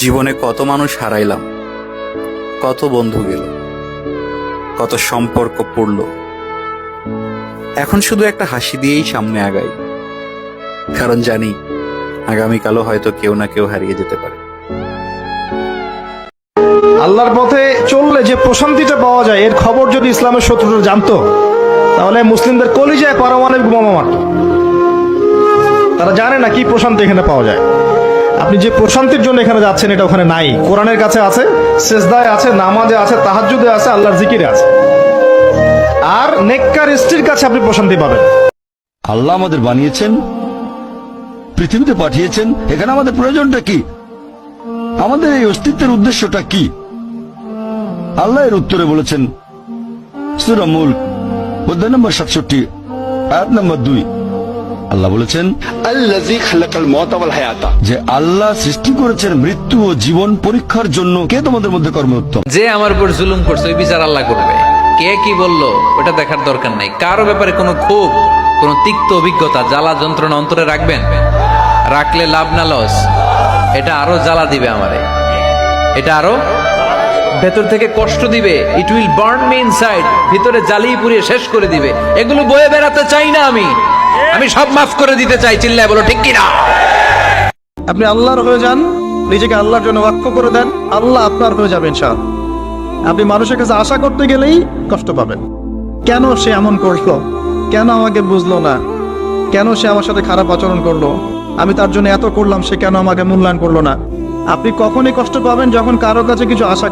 জীবনে কত মানুষ হারাইলাম, কত বন্ধু গেল, কত সম্পর্ক পড়ল। এখন শুধু একটা হাসি দিয়েই সামনে আগাই, কারণ জানি আগামীকালও হয়তো কেউ না কেউ হারিয়ে যেতে পারে। আল্লাহর পথে চললে যে প্রশান্তিটা পাওয়া যায়, এর খবর যদি ইসলামের শত্রুরা জানতো, তাহলে মুসলিমদের কলিজায় পারমাণবিক বোমা মারত। তারা জানে না কি প্রশান্তি এখানে পাওয়া যায়। আপনি যে প্রশান্তির জন্য এখানে যাচ্ছেন, এটা ওখানে নাই। কোরআনের কাছে আছে, সেজদায় আছে, নামাজে আছে, তাহাজ্জুদে আছে, আল্লাহর জিকিরে আছে। আর নেককার স্ত্রীর কাছে আপনি প্রশান্তি পাবেন। আল্লাহ আমাদের বানিয়েছেন, পৃথিবীতে পাঠিয়েছেন। এখানে আমাদের প্রয়োজনটা কি? আমাদের এই অস্তিত্বের উদ্দেশ্যটা কি? আল্লাহ এর উত্তরে বলেছেন সূরা মুলক অধ্যায় নম্বর 67 আয়াত নম্বর 2। আল্লাহ বলেছেন আল্লাযী খালাকাল মাউতা ওয়াল হায়াতা, যে আল্লাহ সৃষ্টি করেছেন মৃত্যু ও জীবন পরীক্ষার জন্য। কে তোমাদের মধ্যে কর্মে উত্তম? যে আমার উপর জুলুম করছে ওই বিচার আল্লাহ করবে। কে কি বললো ওটা দেখার দরকার নাই। কারো ব্যাপারে কোনো ক্ষোভ, কোনো তিক্ত অভিজ্ঞতা, জ্বালা যন্ত্রণা অন্তরে রাখবেন? রাখলে লাভ না লস? এটা আরো জ্বালা দিবে আমারে, এটা আরো ভেতর থেকে কষ্ট দিবে। It will burn me inside, ভিতরে জ্বালিয়ে পুড়িয়ে শেষ করে দিবে। এগুলো বয়ে বেড়াতে চাই না আমি সব মাফ করে দিতে চাই। চিল্লায় বলো ঠিক কিনা? আপনি আল্লাহর হয়ে যান, নিজেকে আল্লাহর জন্য ওয়াকফ করে দেন, আল্লাহ আপনার হয়ে যাবেন ইনশাআল্লাহ। আপনি মানুষের কাছে আশা করতে গেলেই কষ্ট পাবেন। কেন সে এমন করলো, কেন আমাকে বুঝলো না, কেন সে আমার সাথে খারাপ আচরণ করলো, আমি তার জন্য এত করলাম, সে কেন আমাকে মূল্যায়ন করলো না। আপনি কখনই কষ্ট পাবেন যখন কারো কাছে কিছু আশা